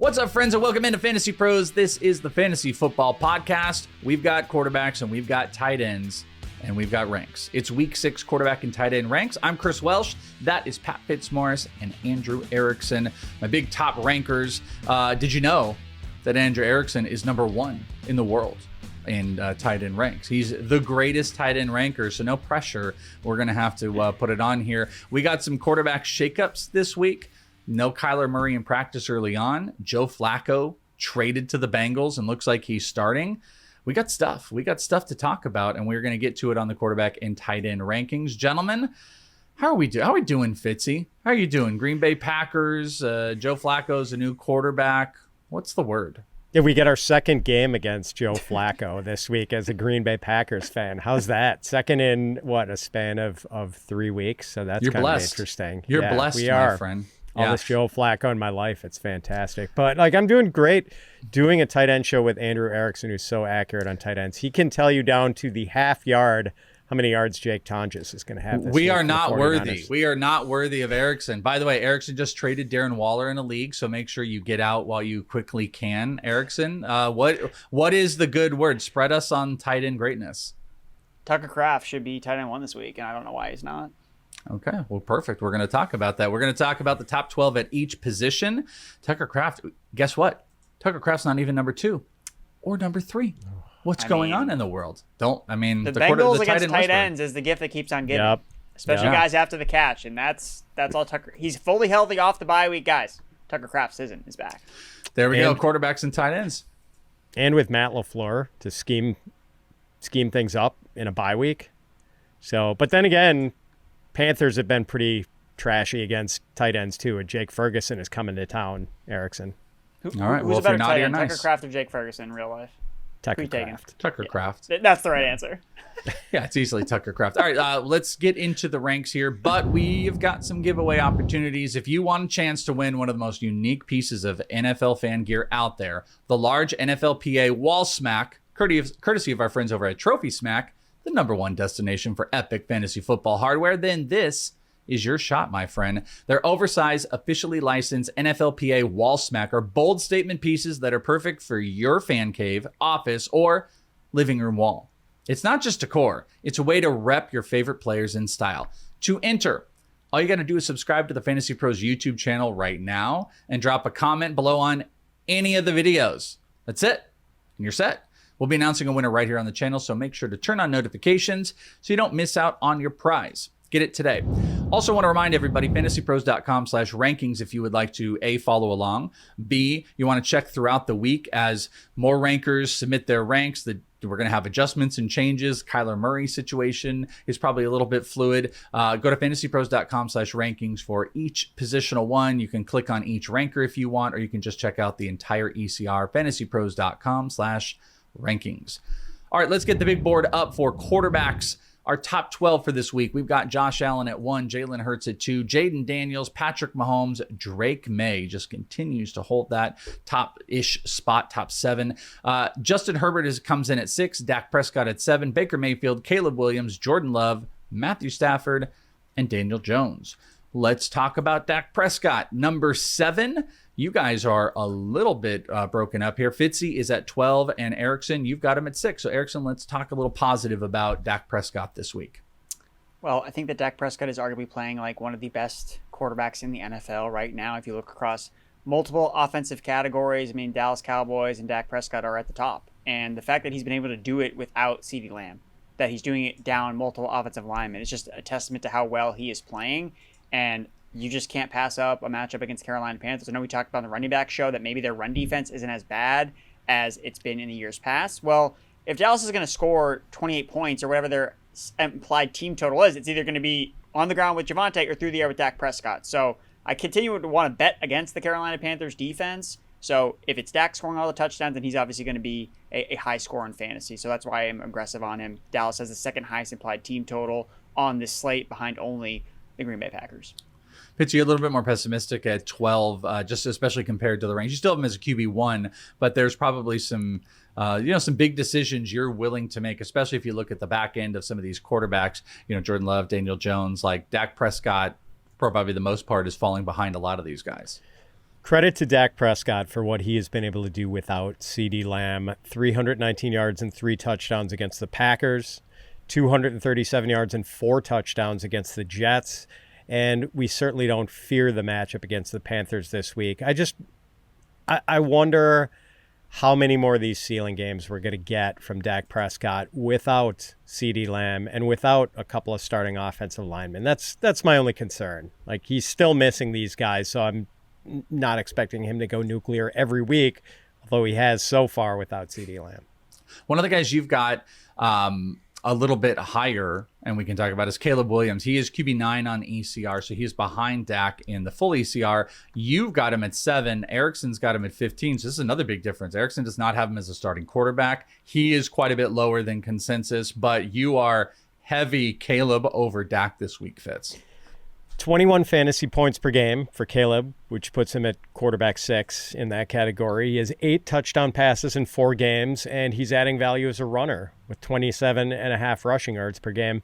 What's up, friends, and welcome into Fantasy Pros. This is the Fantasy Football Podcast. We've got quarterbacks, and we've got tight ends, and we've got ranks. It's Week 6 quarterback and tight end ranks. I'm Chris Welsh. That is Pat Fitzmaurice and Andrew Erickson, my big top rankers. Did you know that Andrew Erickson is number 1 in the world in tight end ranks? He's the greatest tight end ranker, so no pressure. We're going to have to put it on here. We got some quarterback shakeups this week. No Kyler Murray in practice early on. Joe Flacco traded to the Bengals and looks like he's starting. We got stuff. We got stuff to talk about, and we're going to get to it on the quarterback and tight end rankings. Gentlemen, how are we doing? How are we doing, Fitzy? How are you doing? Green Bay Packers, Joe Flacco's a new quarterback. What's the word? Yeah, we get our second game against Joe Flacco this week as a Green Bay Packers fan. How's that? Second in, a span of 3 weeks? So that's kind of interesting. You're blessed, my friend. All this Joe Flacco in my life. It's fantastic. But I'm doing great doing a tight end show with Andrew Erickson, who's so accurate on tight ends. He can tell you down to the half yard how many yards Jake Tonjes is going to have this week. We are not worthy. We are not worthy of Erickson. By the way, Erickson just traded Darren Waller in a league, so make sure you get out while you quickly can, Erickson. What is the good word? Spread us on tight end greatness. Tucker Kraft should be tight end 1 this week, and I don't know why he's not. Okay, well, perfect. We're going to talk about that. We're going to talk about the top 12 at each position. Tucker Kraft, guess what? Tucker Kraft's not even number 2 or number 3. What's going on in the world? The Bengals against tight ends is the gift that keeps on giving. Yep. Especially guys after the catch, and that's all Tucker. He's fully healthy off the bye week, guys. Tucker Kraft is back. There we go, quarterbacks and tight ends. And with Matt LaFleur to scheme things up in a bye week. So, but then again, Panthers have been pretty trashy against tight ends too, and Jake Ferguson is coming to town, Erickson. All right, who's a better tight end, Tucker Kraft or Jake Ferguson in real life? Tucker Kraft. Tucker Kraft. That's the right answer. Yeah, it's easily Tucker Kraft. All right, let's get into the ranks here, but we've got some giveaway opportunities. If you want a chance to win one of the most unique pieces of NFL fan gear out there, the large NFLPA wall smack, courtesy of our friends over at Trophy Smack, the #1 destination for epic fantasy football hardware, then this is your shot, my friend. Their oversized, officially licensed NFLPA wall smack are bold statement pieces that are perfect for your fan cave, office, or living room wall. It's not just decor. It's a way to rep your favorite players in style. To enter, all you got to do is subscribe to the Fantasy Pros YouTube channel right now and drop a comment below on any of the videos. That's it, and you're set. We'll be announcing a winner right here on the channel, so make sure to turn on notifications so you don't miss out on your prize. Get it today. Also want to remind everybody, fantasypros.com/rankings if you would like to A, follow along, B, you want to check throughout the week as more rankers submit their ranks. We're going to have adjustments and changes. Kyler Murray situation is probably a little bit fluid. Go to fantasypros.com/rankings for each positional one. You can click on each ranker if you want, or you can just check out the entire ECR, fantasypros.com/rankings. All right, let's get the big board up for quarterbacks. Our top 12 for this week. We've got Josh Allen at 1, Jalen Hurts at 2, Jaden Daniels, Patrick Mahomes, Drake May just continues to hold that top-ish spot, top 7. Justin Herbert comes in at 6, Dak Prescott at 7, Baker Mayfield, Caleb Williams, Jordan Love, Matthew Stafford, and Daniel Jones. Let's talk about Dak Prescott. Number 7. You guys are a little bit broken up here. Fitzy is at 12, and Erickson, you've got him at 6. So, Erickson, let's talk a little positive about Dak Prescott this week. Well, I think that Dak Prescott is arguably playing like one of the best quarterbacks in the NFL right now. If you look across multiple offensive categories, Dallas Cowboys and Dak Prescott are at the top. And the fact that he's been able to do it without CeeDee Lamb, that he's doing it down multiple offensive linemen, it's just a testament to how well he is playing. And you just can't pass up a matchup against Carolina Panthers. I know we talked about on the running back show that maybe their run defense isn't as bad as it's been in the years past. Well, if Dallas is going to score 28 points or whatever their implied team total is, it's either going to be on the ground with Javonte or through the air with Dak Prescott. So I continue to want to bet against the Carolina Panthers defense. So if it's Dak scoring all the touchdowns, then he's obviously going to be a high score in fantasy. So that's why I'm aggressive on him. Dallas has the second highest implied team total on this slate behind only the Green Bay Packers. Pitchy a little bit more pessimistic at 12, just especially compared to the range. You still have him as a QB1, but there's probably some big decisions you're willing to make, especially if you look at the back end of some of these quarterbacks. Jordan Love, Daniel Jones, like Dak Prescott, for probably the most part, is falling behind a lot of these guys. Credit to Dak Prescott for what he has been able to do without CeeDee Lamb. 319 yards and 3 touchdowns against the Packers, 237 yards and 4 touchdowns against the Jets. And we certainly don't fear the matchup against the Panthers this week. I wonder how many more of these ceiling games we're going to get from Dak Prescott without CeeDee Lamb and without a couple of starting offensive linemen. That's my only concern. Like, he's still missing these guys, so I'm not expecting him to go nuclear every week, although he has so far without CeeDee Lamb. One of the guys you've got a little bit higher, and we can talk about, is Caleb Williams. He is QB9 on ECR, so he's behind Dak in the full ECR. You've got him at 7. Erickson's got him at 15, so this is another big difference. Erickson does not have him as a starting quarterback. He is quite a bit lower than consensus, but you are heavy Caleb over Dak this week, Fitz. 21 fantasy points per game for Caleb, which puts him at quarterback 6 in that category. He has 8 touchdown passes in 4 games, and he's adding value as a runner with 27.5 rushing yards per game.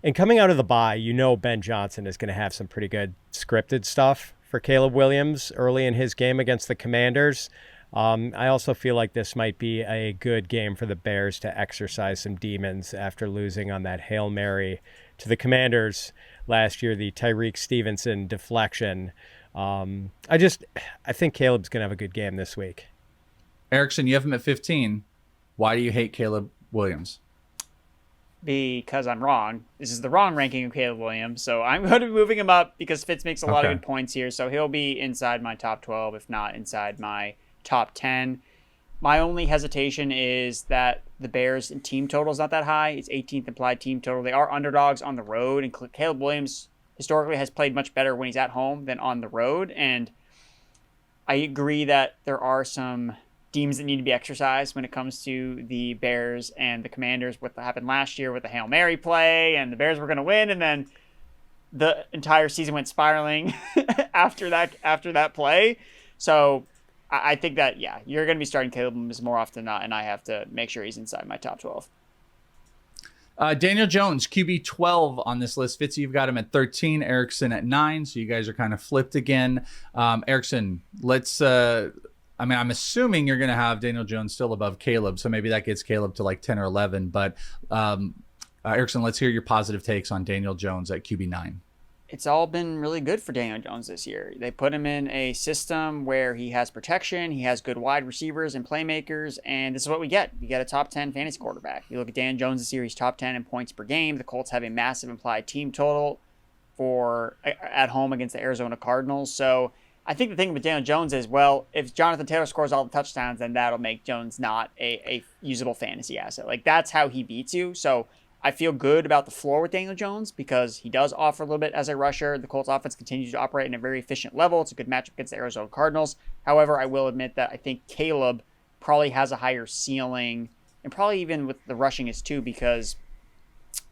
And coming out of the bye, Ben Johnson is going to have some pretty good scripted stuff for Caleb Williams early in his game against the Commanders. I also feel like this might be a good game for the Bears to exercise some demons after losing on that Hail Mary to the Commanders last year, the Tyreek Stevenson deflection. I think Caleb's going to have a good game this week. Erickson, you have him at 15. Why do you hate Caleb Williams? Because I'm wrong. This is the wrong ranking of Caleb Williams, so I'm going to be moving him up because Fitz makes a lot of good points here, so he'll be inside my top 12, if not inside my top 10. My only hesitation is that the Bears' team total is not that high. It's 18th implied team total. They are underdogs on the road, and Caleb Williams historically has played much better when he's at home than on the road. And I agree that there are some demons that need to be exercised when it comes to the Bears and the Commanders. What happened last year with the Hail Mary play, and the Bears were going to win, and then the entire season went spiraling after that play. So I think that, you're going to be starting Caleb Williams more often than not, and I have to make sure he's inside my top 12. Daniel Jones, QB 12 on this list. Fitzy, you've got him at 13, Erickson at 9, so you guys are kind of flipped again. Erickson, I'm assuming you're going to have Daniel Jones still above Caleb, so maybe that gets Caleb to like 10 or 11, but Erickson, let's hear your positive takes on Daniel Jones at QB 9. It's all been really good for Daniel Jones this year. They put him in a system where he has protection, he has good wide receivers and playmakers, and this is what we get. You get a top 10 fantasy quarterback. You look at Daniel Jones this year, he's top 10 in points per game. The Colts have a massive implied team total for at home against the Arizona Cardinals. So I think the thing with Daniel Jones is, well, if Jonathan Taylor scores all the touchdowns, then that'll make Jones not a usable fantasy asset. Like, that's how he beats you. So I feel good about the floor with Daniel Jones because he does offer a little bit as a rusher. The Colts offense continues to operate in a very efficient level. It's a good matchup against the Arizona Cardinals. However, I will admit that I think Caleb probably has a higher ceiling, and probably even with the rushing is too, because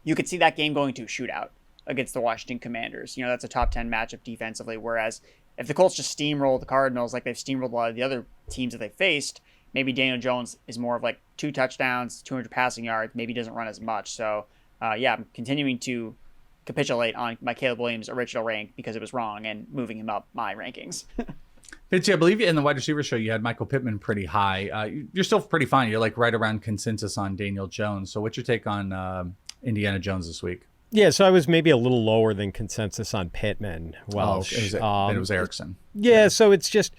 you could see that game going to a shootout against the Washington Commanders. That's a top 10 matchup defensively, whereas if the Colts just steamroll the Cardinals like they've steamrolled a lot of the other teams that they faced, maybe Daniel Jones is more of like 2 touchdowns, 200 passing yards, maybe doesn't run as much. So, I'm continuing to capitulate on my Caleb Williams original rank because it was wrong and moving him up my rankings. Fitzy, I believe in the wide receiver show you had Michael Pittman pretty high. You're still pretty fine. You're like right around consensus on Daniel Jones. So what's your take on Indiana Jones this week? Yeah, so I was maybe a little lower than consensus on Pittman. Welsh. It was Erickson. Yeah, so it's just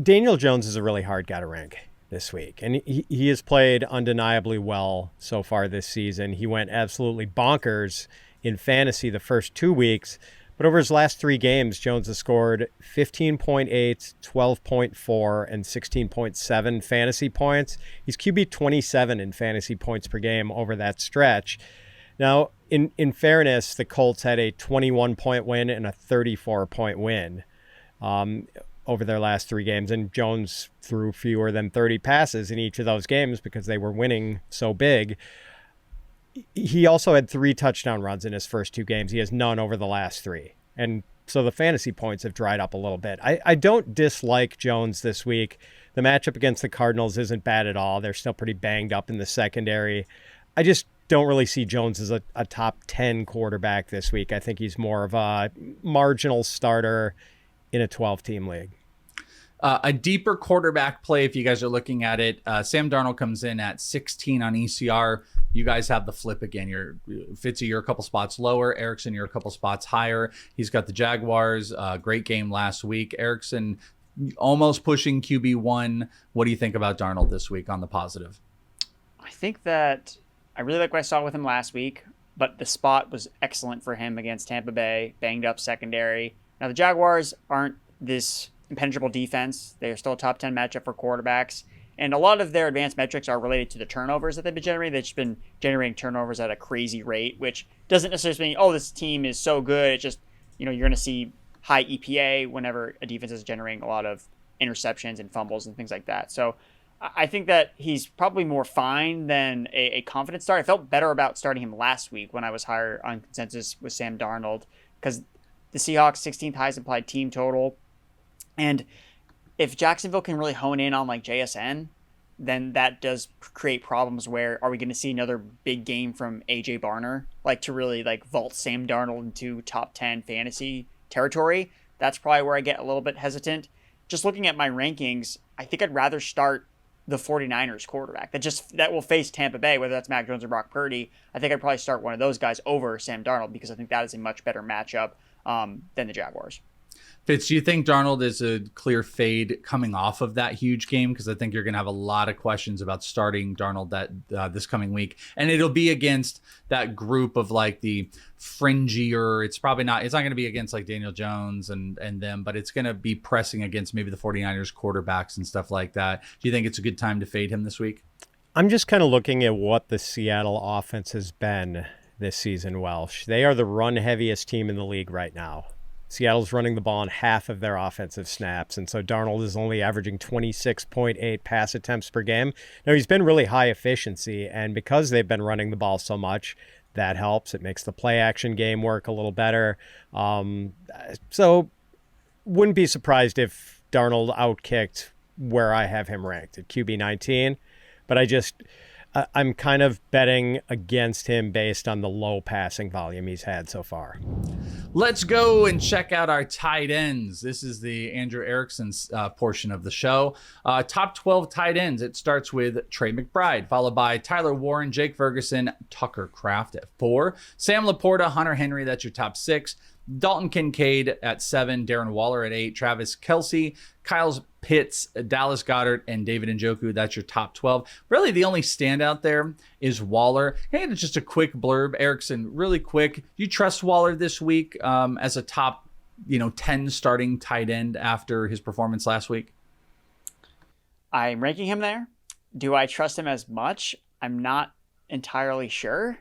Daniel Jones is a really hard guy to rank this week. And he has played undeniably well so far this season. He went absolutely bonkers in fantasy the first 2 weeks. But over his last 3 games, Jones has scored 15.8, 12.4, and 16.7 fantasy points. He's QB 27 in fantasy points per game over that stretch. Now, in fairness, the Colts had a 21-point win and a 34-point win over their last 3 games, and Jones threw fewer than 30 passes in each of those games because they were winning so big. He also had 3 touchdown runs in his first 2 games. He has none over the last 3. And so the fantasy points have dried up a little bit. I don't dislike Jones this week. The matchup against the Cardinals isn't bad at all. They're still pretty banged up in the secondary. I just don't really see Jones as a top 10 quarterback this week. I think he's more of a marginal starter in a 12-team league. A deeper quarterback play, if you guys are looking at it, Sam Darnold comes in at 16 on ECR. You guys have the flip again. Fitzy, you're a couple spots lower. Erickson, you're a couple spots higher. He's got the Jaguars. Great game last week. Erickson almost pushing QB1. What do you think about Darnold this week on the positive? I think that I really like what I saw with him last week, but the spot was excellent for him against Tampa Bay, banged up secondary. Now, the Jaguars aren't this impenetrable defense. They're still a top 10 matchup for quarterbacks. And a lot of their advanced metrics are related to the turnovers that they've been generating. They've just been generating turnovers at a crazy rate, which doesn't necessarily mean, oh, this team is so good. It's just, you're going to see high EPA whenever a defense is generating a lot of interceptions and fumbles and things like that. So I think that he's probably more fine than a confident start. I felt better about starting him last week when I was higher on consensus with Sam Darnold, because the Seahawks 16th highest implied team total. And if Jacksonville can really hone in on like JSN, then that does create problems where are we going to see another big game from AJ Barner, like to really like vault Sam Darnold into top 10 fantasy territory? That's probably where I get a little bit hesitant. Just looking at my rankings, I think I'd rather start the 49ers quarterback that will face Tampa Bay, whether that's Mac Jones or Brock Purdy. I think I'd probably start one of those guys over Sam Darnold because I think that is a much better matchup than the Jaguars. Fitz, do you think Darnold is a clear fade coming off of that huge game? Because I think you're going to have a lot of questions about starting Darnold this coming week. And it'll be against that group of like the fringier. It's not going to be against like Daniel Jones and them, but it's going to be pressing against maybe the 49ers quarterbacks and stuff like that. Do you think it's a good time to fade him this week? I'm just kind of looking at what the Seattle offense has been this season, Welsh. They are the run heaviest team in the league right now. Seattle's running the ball on half of their offensive snaps, and so Darnold is only averaging 26.8 pass attempts per game. Now, he's been really high efficiency, and because they've been running the ball so much, that helps. It makes the play action game work a little better. So wouldn't be surprised if Darnold outkicked where I have him ranked at QB 19, but I'm kind of betting against him based on the low passing volume he's had so far. Let's go and check out our tight ends. This is the Andrew Erickson's portion of the show. Top 12 tight ends. It starts with Trey McBride, followed by Tyler Warren, Jake Ferguson, Tucker Kraft at 4. Sam Laporta, Hunter Henry, that's your top 6. Dalton Kincaid at 7, Darren Waller at 8, Travis Kelce, Kyle Pitts, Dallas Goedert, and David Njoku. That's your top 12. Really, the only standout there is Waller. Hey, just a quick blurb. Erickson, really quick. Do you trust Waller this week as a top 10 starting tight end after his performance last week? I'm ranking him there. Do I trust him as much? I'm not entirely sure.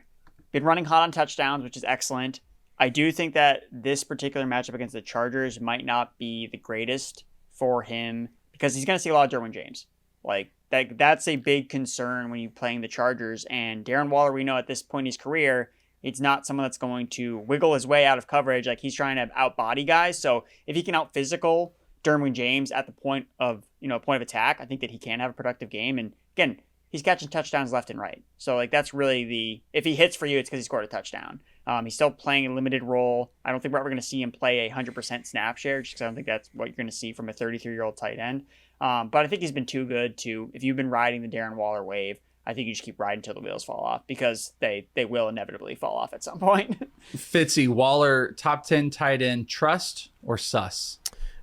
Been running hot on touchdowns, which is excellent. I do think that this particular matchup against the Chargers might not be the greatest for him because he's going to see a lot of Derwin James. Like that's a big concern when you're playing the Chargers. And Darren Waller, we know at this point in his career, it's not someone that's going to wiggle his way out of coverage. Like he's trying to out-body guys. So if he can out-physical Derwin James at the point of attack, I think that he can have a productive game. And again, he's catching touchdowns left and right. So like that's really if he hits for you, it's because he scored a touchdown. He's still playing a limited role. I don't think we're ever going to see him play 100% snap share, just because I don't think that's what you're going to see from a 33-year-old tight end. But I think he's been too good to, if you've been riding the Darren Waller wave, I think you just keep riding until the wheels fall off because they will inevitably fall off at some point. Fitzy, Waller, top 10 tight end, trust or sus?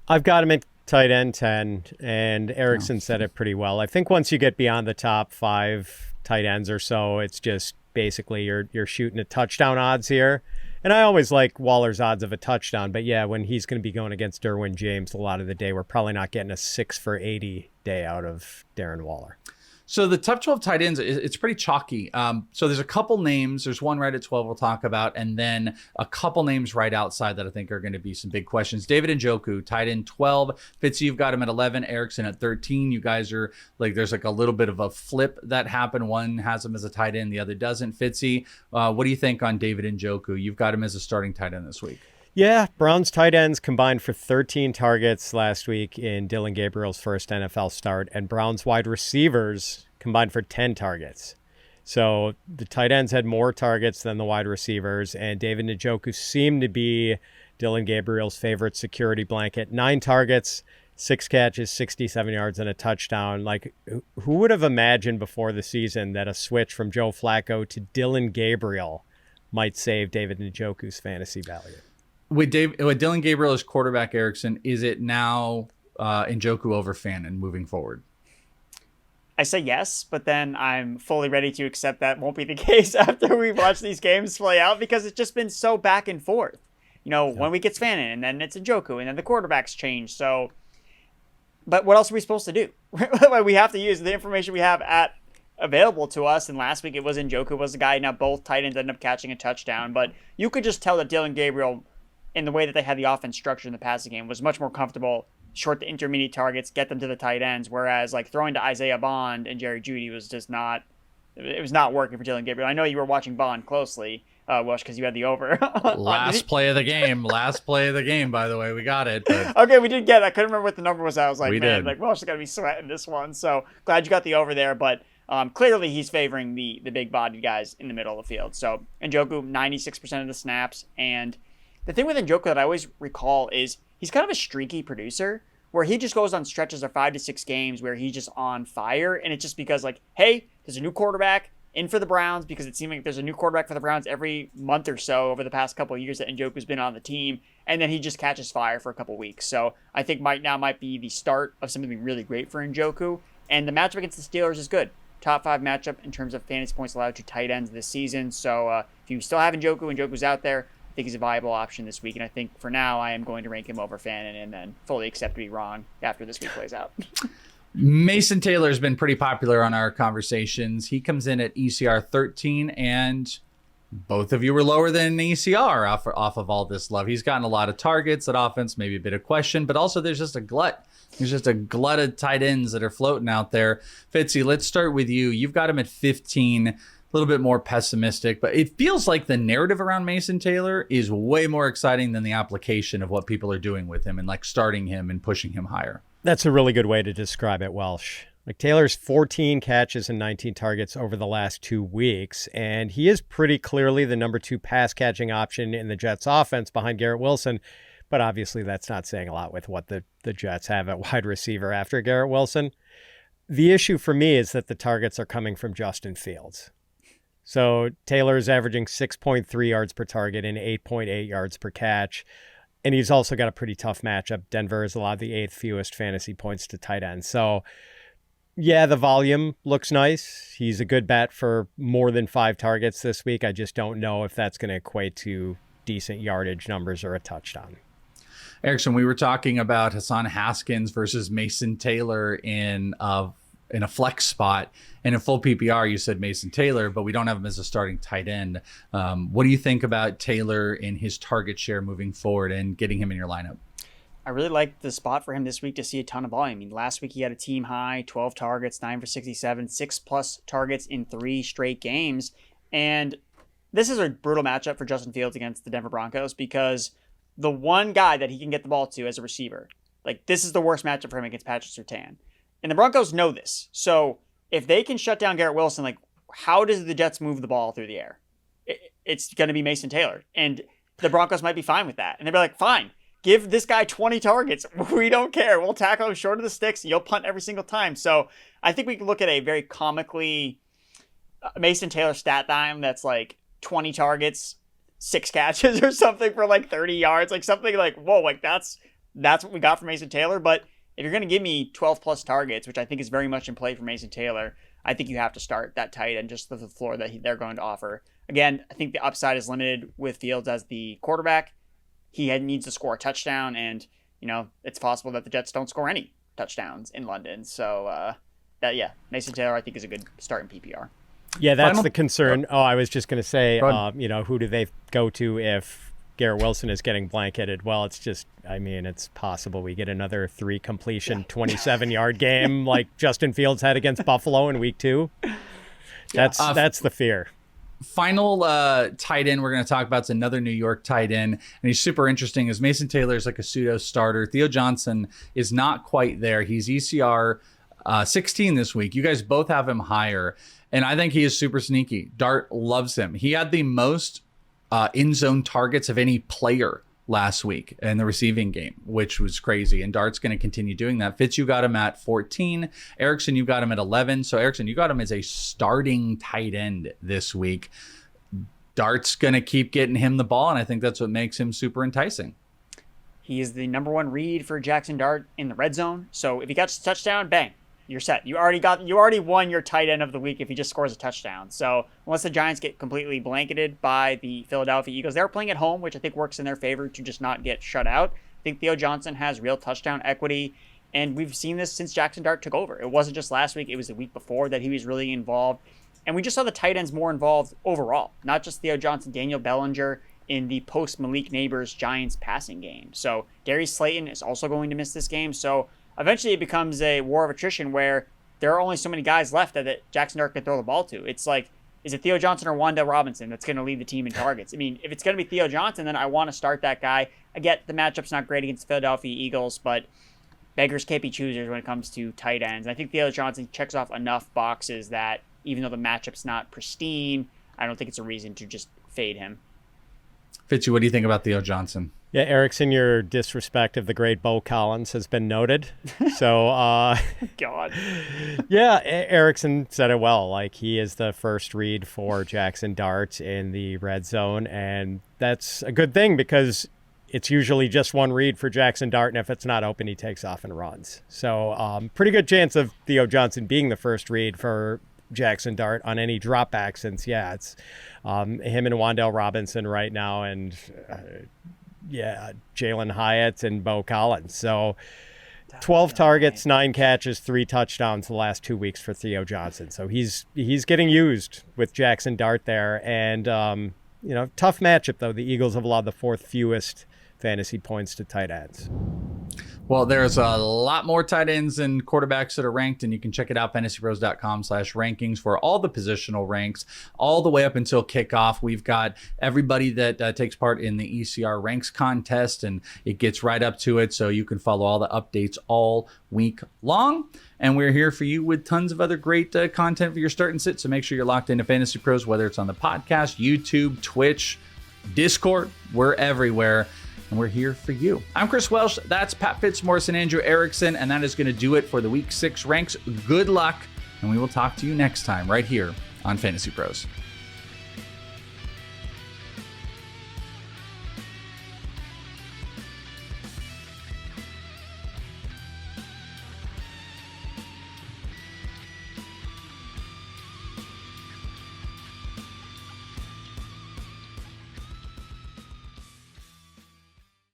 I've got him at tight end 10, and Erickson said it pretty well. I think once you get beyond the top 5 tight ends or so, it's just basically you're shooting at touchdown odds here. And I always like Waller's odds of a touchdown, but yeah, when he's going to be going against Derwin James a lot of the day, we're probably not getting a 6 for 80 day out of Darren Waller. So the top 12 tight ends, it's pretty chalky. So there's a couple names. There's one right at 12 we'll talk about, and then a couple names right outside that I think are going to be some big questions. David Njoku, tight end 12. Fitzy, you've got him at 11. Erickson at 13. You guys are like, there's like a little bit of a flip that happened. One has him as a tight end, the other doesn't. Fitzy, what do you think on David Njoku? You've got him as a starting tight end this week. Yeah, Browns tight ends combined for 13 targets last week in Dylan Gabriel's first NFL start, and Browns wide receivers combined for 10 targets. So the tight ends had more targets than the wide receivers, and David Njoku seemed to be Dylan Gabriel's favorite security blanket. 9 targets, 6 catches, 67 yards, and a touchdown. Like, who would have imagined before the season that a switch from Joe Flacco to Dylan Gabriel might save David Njoku's fantasy value? With Dylan Gabriel as quarterback, Erickson, is it now Njoku over Fannin moving forward? I say yes, but then I'm fully ready to accept that won't be the case after we watch these games play out, because it's just been so back and forth. One week it's Fannin, and then it's Njoku, and then the quarterbacks change. So, but what else are we supposed to do? We have to use the information we have available to us. And last week it was Njoku was the guy. Now both tight ends ended up catching a touchdown, but you could just tell that Dylan Gabriel, in the way that they had the offense structured in the passing game, was much more comfortable short to intermediate targets, get them to the tight ends, whereas like throwing to Isaiah Bond and Jerry Jeudy was just not working for Dylan Gabriel. I know you were watching Bond closely, Welsh, because you had the over. Last play of the game, by the way, we got it. But... Okay, we did get it. I couldn't remember what the number was. I was like, man, like Welsh is going to be sweating this one. So glad you got the over there, but clearly he's favoring the big-bodied guys in the middle of the field. So Njoku, 96% of the snaps, and the thing with Njoku that I always recall is he's kind of a streaky producer where he just goes on stretches of 5 to 6 games where he's just on fire. And it's just because, like, hey, there's a new quarterback in for the Browns, because it seemed like there's a new quarterback for the Browns every month or so over the past couple of years that Njoku's been on the team. And then he just catches fire for a couple weeks. So I think might be the start of something really great for Njoku. And the matchup against the Steelers is good. Top 5 matchup in terms of fantasy points allowed to tight ends this season. So if you still have Njoku's out there, I think he's a viable option this week, and I think for now I am going to rank him over Fannin and then fully accept to be wrong after this week plays out. Mason Taylor has been pretty popular on our conversations. He comes in at ECR 13, and both of you were lower than ECR off of all this love. He's gotten a lot of targets at offense, maybe a bit of question, but also there's just a glut. There's just a glut of tight ends that are floating out there. Fitzy, let's start with you. You've got him at 15. A little bit more pessimistic, but it feels like the narrative around Mason Taylor is way more exciting than the application of what people are doing with him and like starting him and pushing him higher. That's a really good way to describe it, Welsh. Like, Taylor's 14 catches and 19 targets over the last 2 weeks, and he is pretty clearly the number 2 pass catching option in the Jets offense behind Garrett Wilson. But obviously that's not saying a lot with what the Jets have at wide receiver after Garrett Wilson. The issue for me is that the targets are coming from Justin Fields. So Taylor is averaging 6.3 yards per target and 8.8 yards per catch. And he's also got a pretty tough matchup. Denver has allowed the 8th fewest fantasy points to tight ends. So, yeah, the volume looks nice. He's a good bet for more than 5 targets this week. I just don't know if that's going to equate to decent yardage numbers or a touchdown. Erickson, we were talking about Hassan Haskins versus Mason Taylor in a flex spot. And in full PPR, you said Mason Taylor, but we don't have him as a starting tight end. What do you think about Taylor and his target share moving forward and getting him in your lineup? I really like the spot for him this week to see a ton of volume. I mean, last week he had a team high, 12 targets, 9 for 67, 6+ targets in 3 straight games. And this is a brutal matchup for Justin Fields against the Denver Broncos, because the one guy that he can get the ball to as a receiver, like, this is the worst matchup for him against Patrick Surtain. And the Broncos know this. So if they can shut down Garrett Wilson, like, how does the Jets move the ball through the air? It's going to be Mason Taylor. And the Broncos might be fine with that. And they'll be like, fine, give this guy 20 targets. We don't care. We'll tackle him short of the sticks. You'll punt every single time. So I think we can look at a very comically Mason Taylor stat dime that's like 20 targets, 6 catches or something for like 30 yards. Like something like, whoa, like that's what we got from Mason Taylor. But if you're going to give me 12+ targets, which I think is very much in play for Mason Taylor, I think you have to start that tight end just the floor that they're going to offer. Again, I think the upside is limited with Fields as the quarterback. He needs to score a touchdown, and it's possible that the Jets don't score any touchdowns in London. So Mason Taylor I think is a good start in PPR. Yeah, that's the concern. Oh, I was just going to say, who do they go to if Garrett Wilson is getting blanketed? Well, it's possible we get another 3 completion, 27-yard game like Justin Fields had against Buffalo in week 2. That's the fear. Final tight end we're going to talk about is another New York tight end, and he's super interesting. Is Mason Taylor is like a pseudo starter. Theo Johnson is not quite there. He's ECR 16 this week. You guys both have him higher, and I think he is super sneaky. Dart loves him. He had the most in-zone targets of any player last week in the receiving game, which was crazy. And Dart's going to continue doing that. Fitz, you got him at 14. Erickson, you got him at 11. So Erickson, you got him as a starting tight end this week. Dart's going to keep getting him the ball, and I think that's what makes him super enticing. He is the number one read for Jackson Dart in the red zone. So if he gets a touchdown, bang, you're set. You already won your tight end of the week if he just scores a touchdown. So unless the Giants get completely blanketed by the Philadelphia Eagles, they're playing at home, which I think works in their favor to just not get shut out. I think Theo Johnson has real touchdown equity, and we've seen this since Jackson Dart took over. It wasn't just last week, it was the week before that he was really involved. And we just saw the tight ends more involved overall, not just Theo Johnson, Daniel Bellinger in the post-Malik Neighbors Giants passing game. So Darius Slayton is also going to miss this game. So eventually it becomes a war of attrition where there are only so many guys left that Jackson Dart can throw the ball to. It's like, is it Theo Johnson or Wan'Dale Robinson that's going to lead the team in targets? I mean, if it's going to be Theo Johnson, then I want to start that guy. I get the matchup's not great against the Philadelphia Eagles, but beggars can't be choosers when it comes to tight ends. And I think Theo Johnson checks off enough boxes that even though the matchup's not pristine, I don't think it's a reason to just fade him. Fitzy, what do you think about Theo Johnson? Yeah, Erickson, your disrespect of the great Bo Collins has been noted. So, God. Yeah, Erickson said it well. Like, he is the first read for Jackson Dart in the red zone, and that's a good thing because it's usually just one read for Jackson Dart, and if it's not open, he takes off and runs. So, pretty good chance of Theo Johnson being the first read for Jackson Dart on any drop back, since it's him and Wan'Dale Robinson right now, and Jalen Hyatt and Bo Collins. So 12 targets, 9 catches, 3 touchdowns the last 2 weeks for Theo Johnson. So he's getting used with Jackson Dart there, and tough matchup though. The Eagles have allowed the 4th fewest fantasy points to tight ends. Well, there's a lot more tight ends and quarterbacks that are ranked, and you can check it out, fantasypros.com/rankings for all the positional ranks all the way up until kickoff. We've got everybody that takes part in the ECR ranks contest, and it gets right up to it, so you can follow all the updates all week long. And we're here for you with tons of other great content for your start and sit, so make sure you're locked into Fantasy Pros, whether it's on the podcast, YouTube, Twitch, Discord. We're everywhere. And we're here for you. I'm Chris Welsh. That's Pat Fitzmaurice and Andrew Erickson. And that is going to do it for the Week 6 ranks. Good luck. And we will talk to you next time right here on Fantasy Pros.